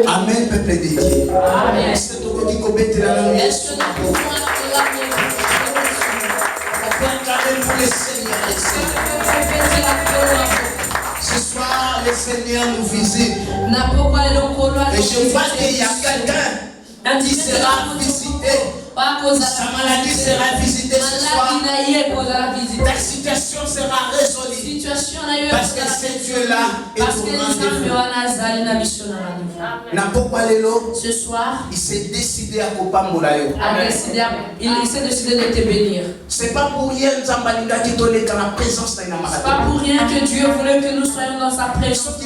Amen, peuple de Dieu. C'est tout ce qui commet la langue. Pour le Seigneur, ce soir, le Seigneur nous visite. Et je vois qu'il y a quelqu'un qui sera visité. Sa maladie sera visitée ce soir. Ta situation sera résolue. Parce que ce Dieu-là est au rendez-vous. Ce soir, il s'est décidé à couper il s'est décidé de te bénir. C'est pas pour rien que Dieu voulait que nous soyons dans sa présence.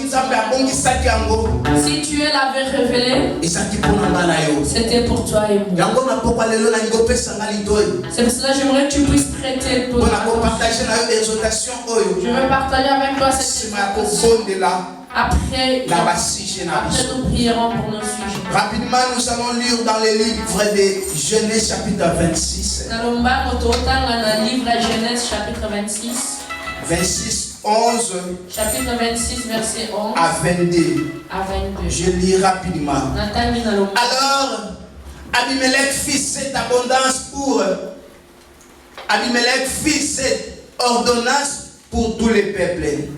Si Dieu l'avait révélé, c'était pour toi et moi. C'est pour cela que j'aimerais que tu puisses prêter pour je veux partager avec toi cette après nous prierons pour nos sujets. Rapidement, nous allons lire dans le livre de Genèse chapitre 26. Livre Genèse chapitre 26. 26, 11. Chapitre 26, verset 11 à 22. Je lis rapidement. Alors, Abimelech fit cette abondance pour Abimelech fit cette ordonnance pour tous les peuples.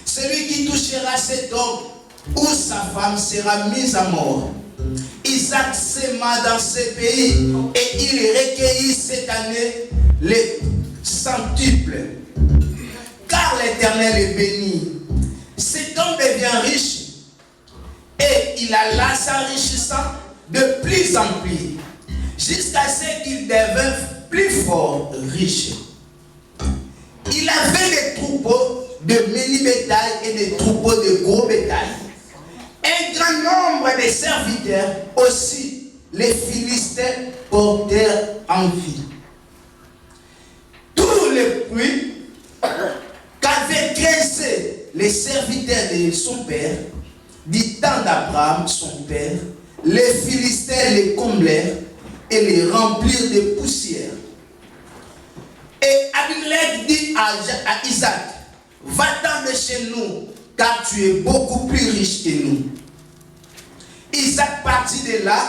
Celui qui touchera cet homme ou sa femme sera mis à mort. Isaac sema dans ce pays et il recueillit cette année les centuples. Car l'Éternel est béni. Cet homme devient riche et il alla s'enrichissant de plus en plus jusqu'à ce qu'il devienne plus fort, riche. troupeaux de mini bétail et des troupeaux de gros bétail. Un grand nombre de serviteurs aussi, les Philistins portèrent envie. Tous les puits qu'avaient creusé les serviteurs de son père, du temps d'Abraham, son père, les Philistins les comblèrent et les remplirent de poussière. Et Abimelech dit à Isaac, va-t'en de chez nous, car tu es beaucoup plus riche que nous. Isaac partit de là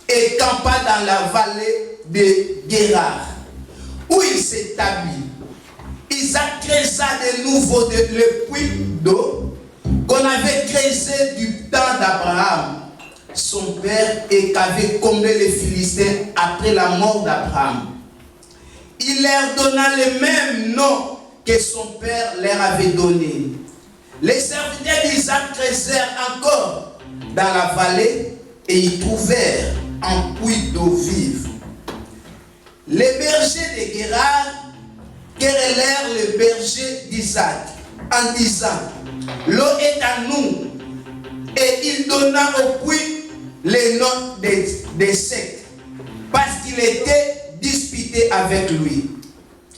et campa dans la vallée de Guérar, où il s'établit. Isaac creusa de nouveau le puits d'eau qu'on avait creusé du temps d'Abraham, son père, et qu'avait comblé les Philistins après la mort d'Abraham. Il leur donna le même nom que son père leur avait donné. Les serviteurs d'Isaac creusèrent encore dans la vallée et y trouvèrent un puits d'eau vive. Les bergers de Guérar querellèrent les bergers d'Isaac en disant, l'eau est à nous. Et il donna au puits le nom de sec, parce qu'il était disputé avec lui.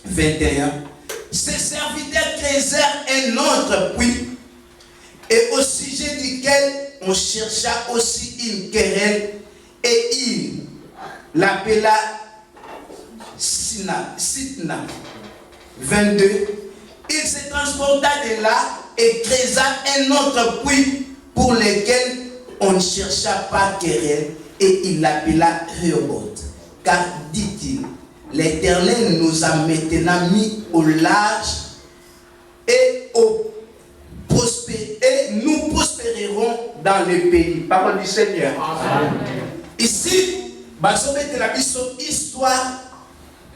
21. Ses serviteurs creusèrent un autre puits, et au sujet duquel on chercha aussi une querelle, et il l'appela Sitna. 22. Il se transporta de là et creusa un autre puits pour lequel on ne chercha pas querelle, et il l'appela Rehoboth. Car, dit-il, l'Éternel nous a maintenant mis au large et nous prospérerons dans le pays. Parole du Seigneur. Amen. Ici, histoire,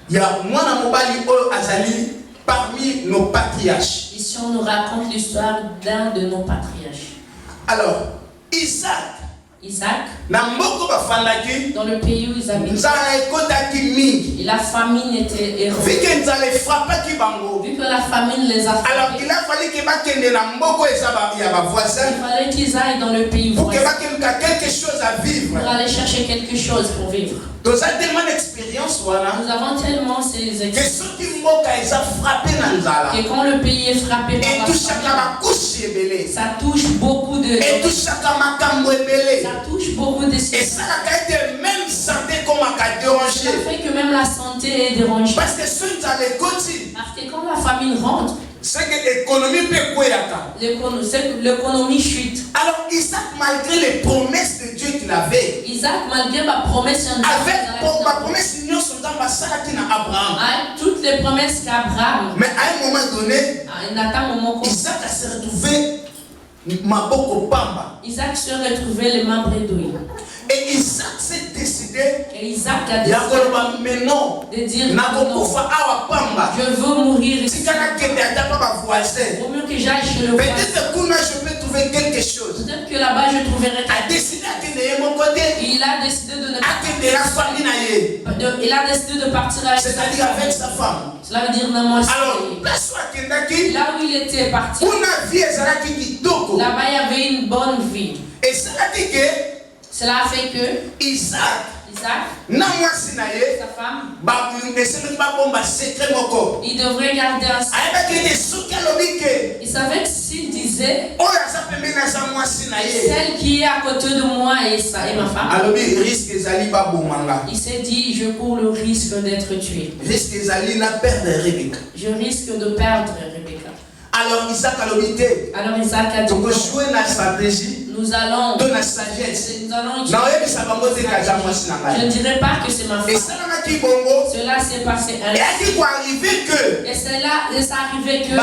il y a mwana mobali oyo azali parmi nos patriarches. Ici, on nous raconte l'histoire d'un de nos patriarches. Alors, Isaac, dans le pays où ils habitent, et la famine était érode. Vu que la famine les a frappés, alors il a fallu qu'ils aillent dans le pays voisin quelque chose à vivre. pour aller chercher quelque chose pour vivre. Nous avons tellement d'expérience, nous avons tellement ces expériences que quand le pays est frappé par la famine, ça touche beaucoup de gens. Ça touche beaucoup de et ça a même santé comme ça fait que même la santé est dérangée. Parce que quand la famine rentre, c'est que l'économie peut quoi. L'économie chute. Alors Isaac, malgré les promesses de Dieu qu'il avait, malgré ma promesse, toutes les promesses qu'Abraham, mais à un moment donné, Isaac s'est retrouvé Isaac se retrouvait les membres doués. Et Isaac s'est décidé de dire non, je veux mourir ici. Au mieux que j'aille chez le voisin. Peut-être je peux trouver quelque chose. Peut-être que là-bas je trouverai quelque chose. Il a décidé de ne pas. Il a décidé de partir avec sa femme. Cela veut dire non. Alors, là où il était parti, là-bas il y avait une bonne vie. Et cela dit que cela a fait que Isaac, sa femme, il devrait garder un secret. Il savait que s'il disait celle qui est à côté de moi et ma femme, il s'est dit je cours le risque d'être tué. Je risque de perdre Rebecca. Alors Isaac a dit donc jouer la stratégie. Nous allons de la sagesse. Je ne dirais pas que c'est ma femme. Cela s'est passé et c'est arrivé que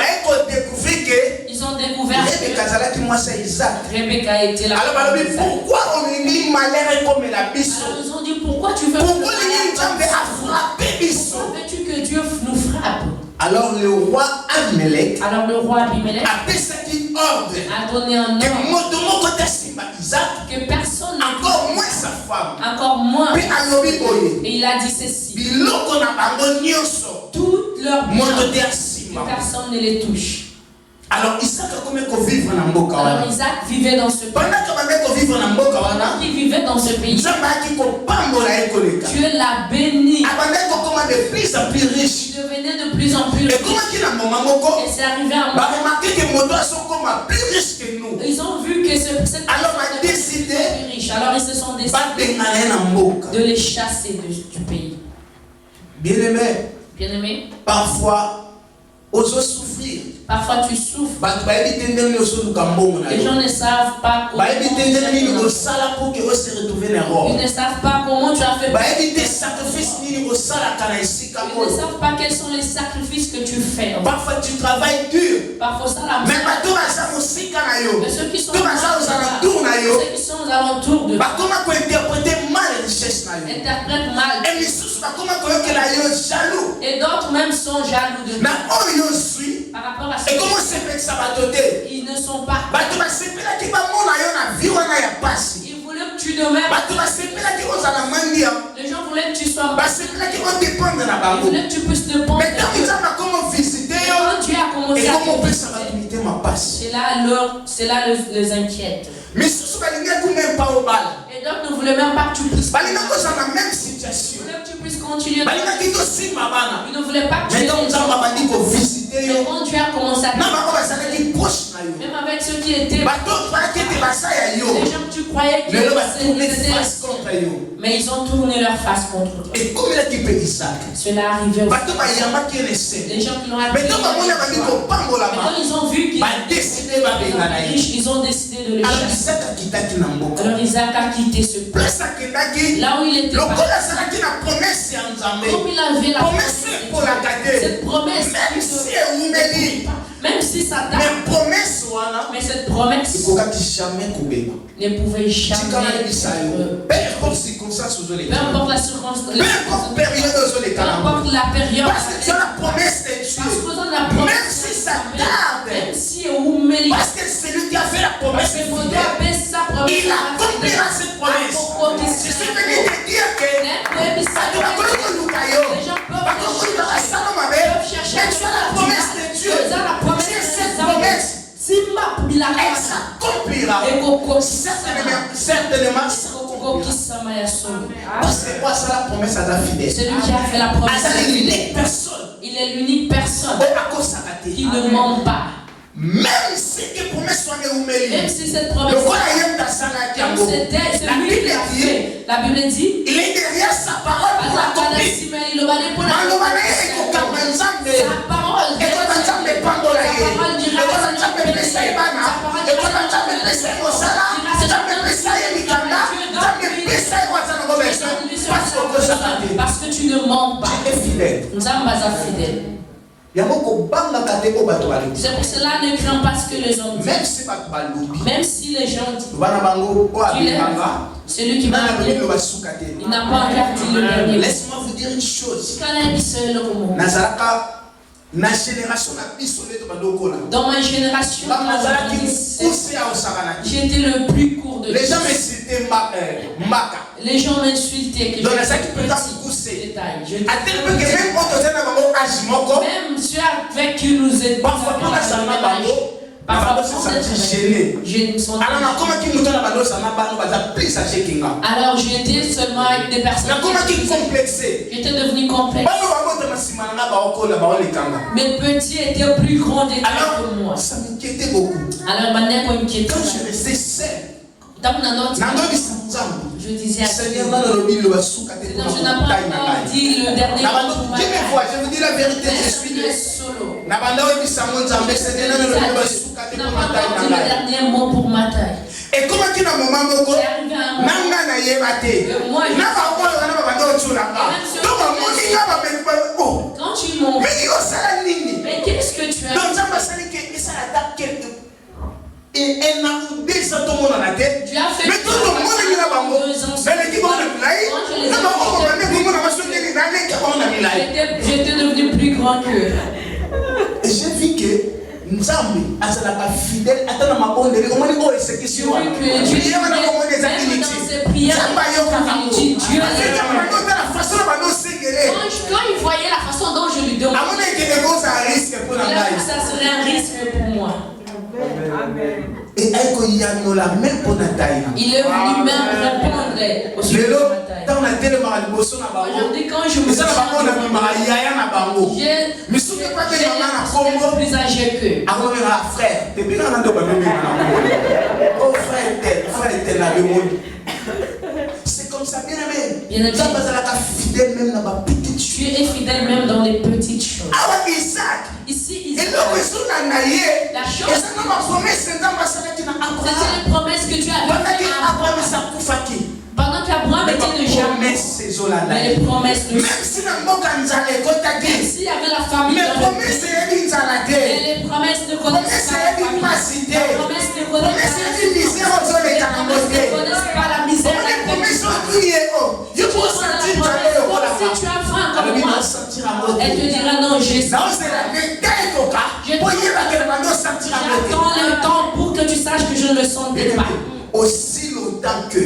ils ont découvert que Rebecca était là. Alors pourquoi on dit malheur comme la biso? Ils ont dit pourquoi tu veux veux-tu que Dieu nous frappe? Alors le roi Abimelech a donné un ordre que personne, encore moins sa femme, encore moins, et il a dit ceci: toutes leurs biens, que personne ne les touche. Alors Isaac a combien qu'on vivre en Mboka. Alors Isaac vivait dans ce pays. Pendant qu'on vivre en Mboka, il vivait dans ce pays. Dieu l'a béni. De plus en plus riche. Il devenait de plus en plus riche. Et c'est arrivé à moi. Ils ont vu que cette personne est plus riche. Alors ils se sont décidés de les chasser du pays. Bien-aimé, parfois, on se souffrir. Parfois tu souffres. Les gens ne savent pas comment ils ne savent pas comment tu as fait. Ils ne savent pas quels sont les sacrifices que tu fais. Parfois tu travailles dur. Parfois ça la mais ceux qui sont aux alentours de interprètent mal. Et d'autres même sont jaloux de toi. Par rapport à ce et comment c'est que ça va te ils ne sont pas. Ils voulaient que tu demeures. Les gens voulaient que tu sois. Ils voulaient que tu puisses dépendre. Mais quand Dieu a commencé à c'est là les inquiète. Mais si tu même pas au bal. Et donc ne voulait même pas que tu puisses. Dans la même situation. Ils voulaient que tu puisses continuer. Ils ne voulaient pas que tu visiter. Mais quand tu as commencé à même avec ceux qui étaient les gens que tu croyais qu'ils étaient mais ils ont tourné leur face contre toi. Et comme il a dit cela arrivait aussi. Les gens qui l'ont appelé. Mais quand ils ont vu qu'ils étaient riches, ils ont décidé de les chasser. Alors Isaac a quitté ce pays. Là où il était parti. Comme il avait la promesse, cette promesse, même si ça date, mais cette promesse ne pouvait jamais peu importe la circonstance, peu importe la période, parce que tu as la promesse de Dieu, même si ça tarde, même si parce que c'est lui qui a fait la promesse, il accomplira cette promesse. Je suis venu te dire que les gens peuvent chercher, mais tu as la promesse de Dieu. C'est cette promesse. Elle s'accomplira. Certainement. Parce que quoi, ça la promesse à la fidèle. Celui qui a fait la promesse. Il est l'unique personne qui ne ment pas. Même si cette promesse soit même si cette promesse la Bible dit il est derrière sa parole pour l'accomplir. Parce que tu ne mens pas. Tu es fidèle. Nous sommes pas fidèles. C'est pour cela ne crains pas ce que les gens disent. Même si les gens disent celui qui m'a appelé, il n'a pas encore dit le dernier. Laisse-moi vous dire une chose. Dans ma génération, j'étais le plus court de les gens m'insultaient Maka. Les gens m'insultaient que même ceux avec qui nous étions parfois alors j'étais seulement avec des personnes j'étais devenu complexe. Mes petits étaient plus grands que moi. Ça m'inquiétait beaucoup. Alors maintenant quand je restais seul, je disais à Seigneur, je n'ai pas encore dit le dernier mot. Je vous dis la vérité, je suis solo. Je n'ai pas encore dit le dernier mot pour ma taille. Et comment tu n'as moment beaucoup? Quand tu montes, mais qu'est-ce que tu as? Et un an ou 2 ans, tout le monde en a tête. Tu as fait mais tout le monde est là. J'étais devenu plus grand qu'eux. Et j'ai vu que Nzambi, Azalaka fidèle, attends ma bonne, on m'a dit, oh, c'est que sur moi. Même dans ses prières, Dieu quand il voyait la façon dont je lui demandais, ça serait un risque pour moi. Il est venu même répondre au sujet de la bataille. Aujourd'hui, quand je me suis plus âgé qu'eux. C'est comme ça, bien aimé. Tu es fidèle même dans les petites choses. Ici, la chose, c'était les promesses que tu as faites à Abraham. Pendant qu'Abraham était de jamais, mais les promesses de même s'il y avait la famille, et les promesses ne connaissent pas la famille, les promesses ne connaissent pas la misère. Si tu as faim comme moi, elle te dira non, j'attends le temps pour que tu saches que je ne le sentais pas. Aussi longtemps que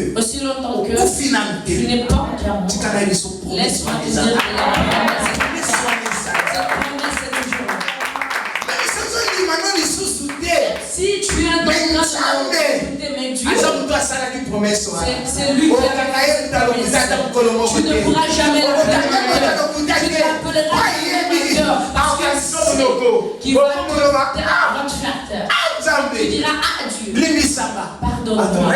tu n'es pas entièrement. Laisse-moi te dire si tu es dans mais Dieu, c'est lui qui a fait la promesse. Tu ne pourras jamais l'appeler tu l'appelleras qui va te faire taire. Tu diras ah Dieu, pardonne-moi.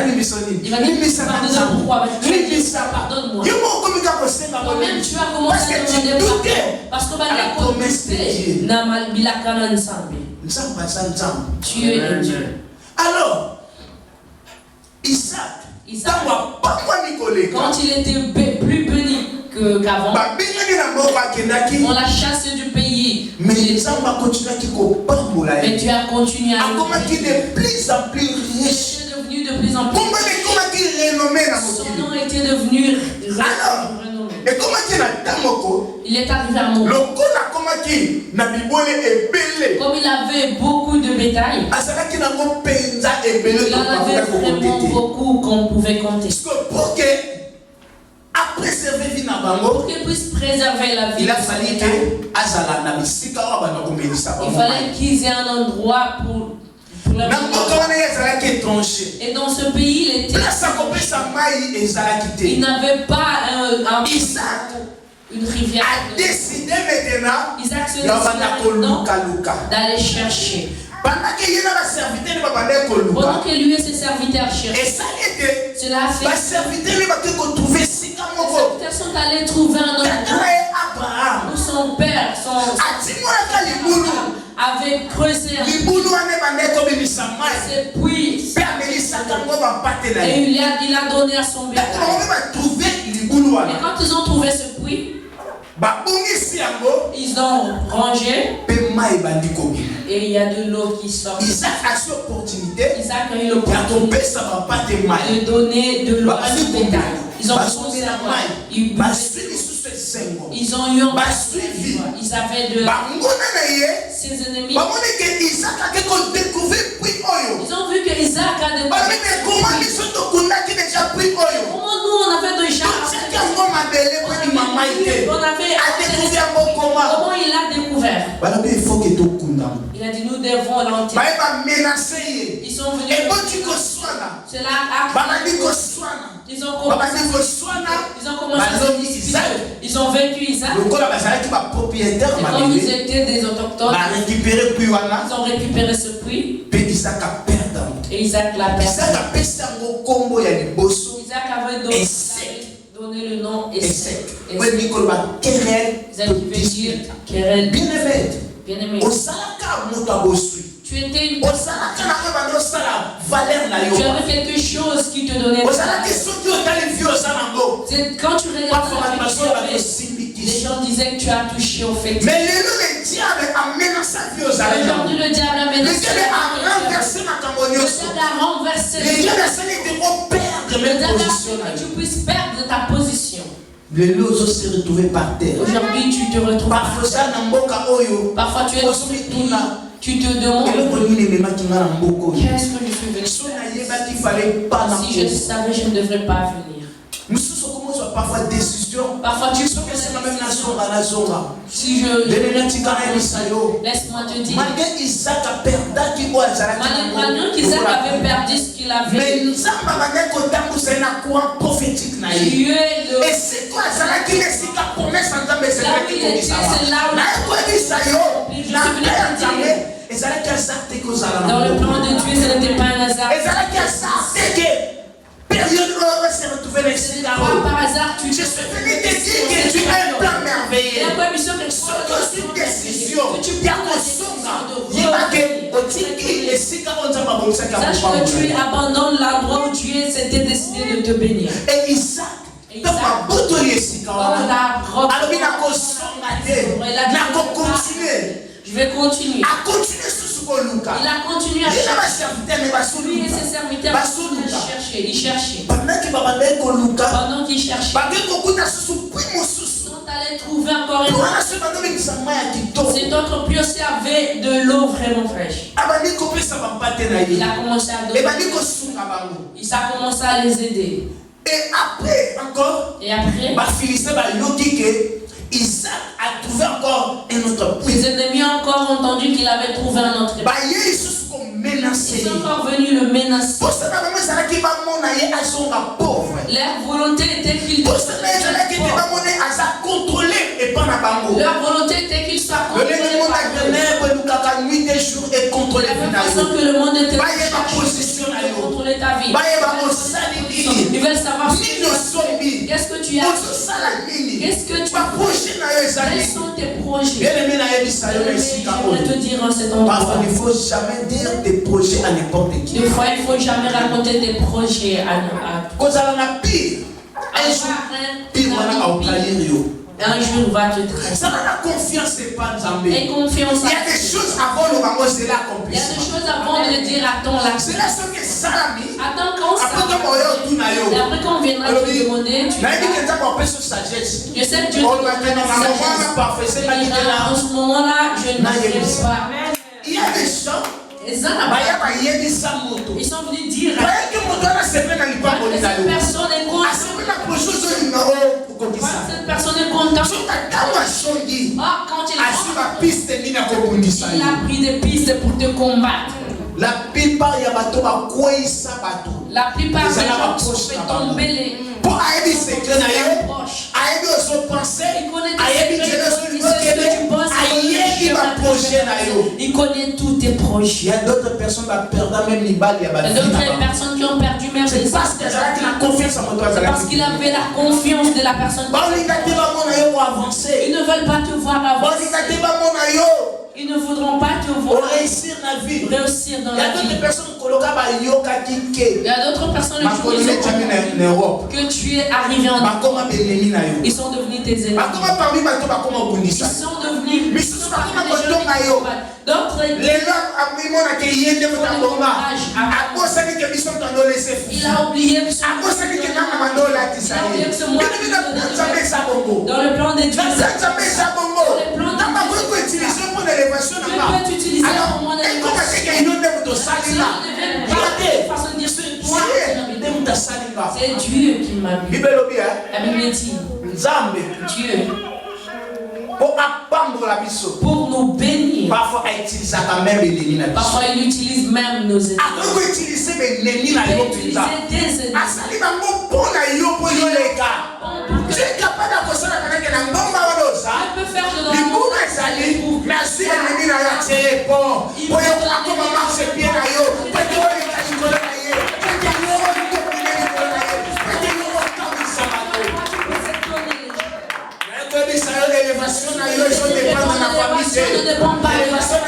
Il va dire pardonne-moi pourquoi? Pardonne-moi. Toi-même tu as commencé à demander pardon parce que la promesse n'a mal bilakana nsambi. Tu es un Dieu. Alors, Isaac, quand il était plus béni qu'avant, on l'a chassé du pays. Mais tu as continué à il est de plus en plus riche. Il est devenu de plus en plus riche. Son nom était devenu renommé. Et comment il est arrivé à un moment. Comme il avait beaucoup de bétail, il en avait vraiment beaucoup qu'on pouvait compter. Pour qu'il puisse préserver la vie, il a fallu qu'ils aient un endroit pour leur vie. Et dans ce pays, il n'avait pas une rivière. Isaac se décide d'aller chercher. Pendant que lui et ses serviteurs cherchaient, cela a fait que ses serviteurs sont allés trouver un endroit où son père, avait creusé un puits et il a donné à son bétail. Et quand ils ont trouvé ce puits, ils ont rangé et il y a de l'eau qui sort. Isaac a eu l'opportunité de donner de l'eau à son bétail. Ils ont commencé à boire. Ils ont eu un suivi. Ils avaient de ses ennemis. Ils ont vu que Isaac a découvert. Comment nous on avait déjà comment il a découvert. Il a dit nous devons l'enterrer. Ils sont venus. Cela a ils ont commencé ils ont vaincu Isaac. Et comme ils étaient des autochtones, ils ont récupéré ce puits. Et Isaac l'a perdu. Isaac avait donné le nom Essek. Essek qui veut dire querelle. Bien-aimé. Tu étais une personne. Tu avais quelque chose qui te donnait. C'est quand tu regardes la vie, les gens disaient que tu as touché au fait. Mais le diable a menacé sa vie aux Aujourd'hui, le diable a menacé. Le diable a renversé ma Le diable a renversé. Le diable a essayé de perdre mes positions. Que tu puisses perdre ta position. Les autres se retrouver par terre. Aujourd'hui, tu te retrouves. Parfois, tu es dans ce pays. Tu te demandes qu'est-ce que je suis venu faire. Si je savais, je ne devrais pas venir. Parfois déçus. décision. Parfois tu prends même la décision. Si laisse-moi te dire. Malgré Isaac avait perdu ce qu'il avait. Mais nous avons un courant prophétique. Dieu le. Et c'est quoi ça qui est si la promesse en train de se faire? C'est là où dans le plan de Dieu, ce n'était pas un hasard. C'est par hasard tu je suis venu te dire que tu as un plan merveilleux. Une décision. Sache que tu abandonnes l'endroit où Dieu s'était décidé de te bénir. Et Isaac, je vais continuer. Il a continué à chercher. Lui et ses serviteurs ils cherchaient. Pendant qu'ils cherchaient, ils sont allés trouver encore une autre. Cet autre puissant avait de l'eau vraiment fraîche. Il a commencé à donner. Il a commencé à les aider. Et après encore, Isaac a trouvé encore un autre puits. Les ennemis ont encore entendu qu'il avait trouvé un autre puits. Ils sont encore venus le menacer. Leur volonté était qu'il soit contrôlé. Leur volonté était qu'il soit contrôlé par la façon que le monde était contrôler ta vie. Ils veulent savoir qu'est-ce que tu as, qu'est-ce que tu as, quels sont tes projets. Je vais te dire en cet endroit. Parfois, il ne faut jamais dire des projets à n'importe qui. Des fois, il ne faut jamais raconter des projets à pire. Un jour va te traiter. Ça la confiance n'est pas Nzambé. Et confiance. Il y a des choses avant le moment, c'est l'accomplissement. Il y a des choses avant de le dire à ton là. C'est là ce que Salami. Attends quand ça. Et après quand on viendra te demander, tu vas. Je sais que Dieu te donnera en ce moment-là, je ne sais pas. Il y a des gens. Ils sont venus dire que cette personne est contente. Cette personne est contente. Quand il a pris des pistes pour te combattre. La plupart des gens sont fait tomber les pour aider ses secrets, aider son pensée, il connaît tous tes projets. Il y a d'autres personnes qui ont perdu même les balles. Il y a d'autres personnes qui ont perdu même les balles. Parce qu'il avait la confiance de la personne. Ils ne veulent pas te voir avancer. Ils ne voudront pas te voir réussir dans la vie. Réussir dans la vie. Il y a d'autres personnes que tu es arrivé en Europe. Ils sont devenus tes ennemis. Ils sont devenus d'autres. Il a oublié que ce mois dans le plan de Dieu. Tu peux utiliser au moment de c'est Dieu qui m'a mis. La Bible dit Dieu pour nous bénir. Parfois il utilise même nos ennemis. Il peut utiliser des ennemis. Tu es capable de faire l'élévation ne dépend pas de la famille.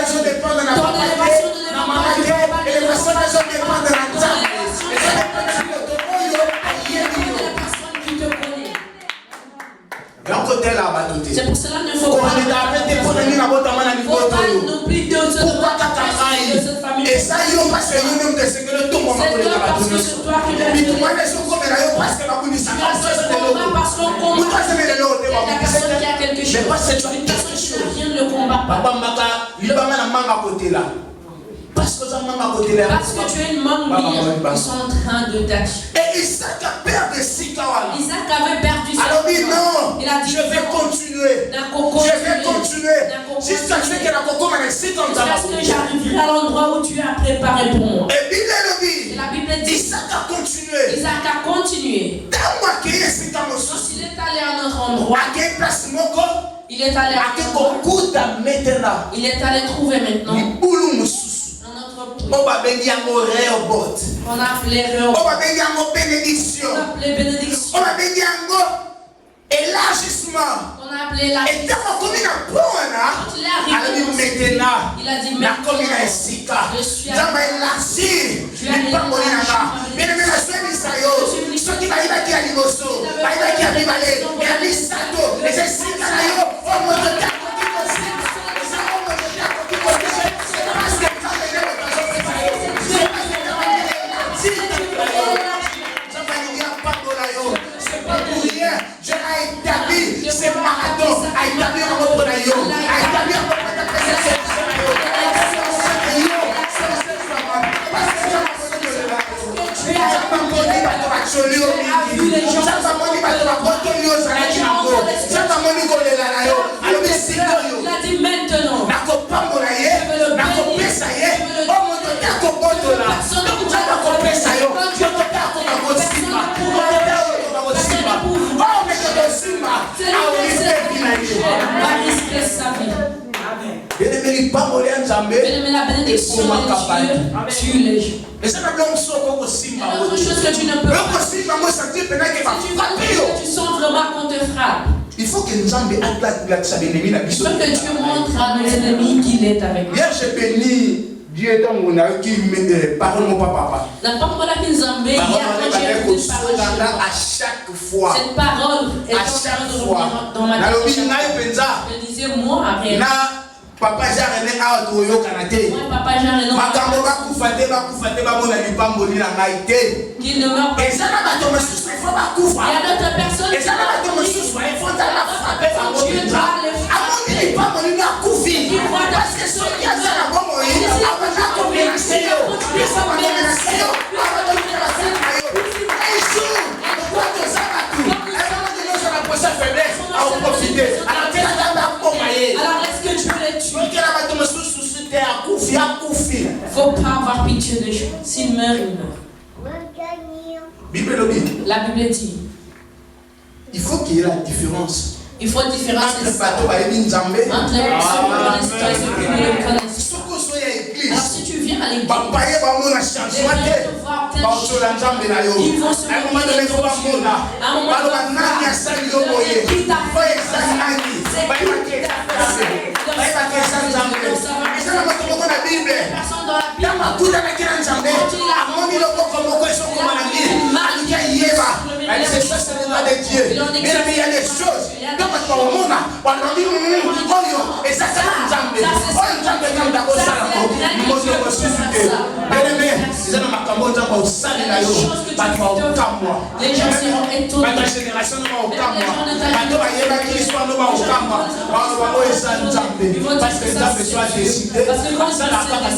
C'est pour cela qu'il ne faut pas n'oublie de cette famille. Et ça, il parce que c'est que le tombe parce que c'est toi qui l'as parce qu'on combat la personne qui a quelque chose. Une personne qui vient de le combattre. Parce que tu es une manque, ils sont en train de t'acheter. Et Isaac a perdu Isaac avait perdu dit alors dit non, il a dit je vais continuer. Je vais continuer. Jusqu'à ce que la coco m'excite en jusqu'à ce que j'arriverai à l'endroit où tu as préparé pour moi. Et la Bible dit Isaac a continué. Isaac a continué. S'il est allé à notre endroit, il est allé à il est allé trouver maintenant un autre prix. On a appelé Rehoboth. On a appelé bénédiction. Élargissement. On a appelé la. Et quand on est maintenant, il a dit maintenant, je suis à c'est marathon, a établi un autre rayon, a établi un autre il a dit maintenant la bénédiction de Dieu tue les gens. C'est autre chose que tu ne peux pas. Si tu sens vraiment qu'on te frappe, il faut que nous enlevions il faut que Dieu montre à nos ennemis qu'il est avec nous. Hier, j'ai béni Dieu dans mon âme qui me parle mon papa. La parole qui nous embête, à chaque fois. Cette parole est à chaque fois. Dans ma tête. Je disais moi après. Papa Jean-René a toyo kanate. Papa Jean-René. Makambo ba kufate ba mona lipamboli na ngai te. Qu'il ne meurt pas. Et ça na bato mosusu il faut ba kufa. Il y a d'autres personnes. Et ça na bato mosusu il faut la frapper par mon Dieu. Amoni lipamboli na kufi. Parce que ceux qui ont la bombe yi, abana komena seyo. Pesa ba komena seyo. Abana komena seyo. Un jour, pourquoi tu ça va tout? Et ça nous donne la poisse faiblesse à en profiter. Alors tu as d'abord commaillé. Alors est-ce que tu veux les tuer? Il ne faut pas avoir pitié des gens. S'il meurt, il meurt. La Bible dit il faut qu'il y ait la différence. Il faut différencier entre les personnes qui connaissent toi et ceux qui ne le connaissent pas. Alors si tu viens à l'église, ils vont se les gens seront étonnés. Parce que ça fait soit décidé. Parce que quand ça n'a pas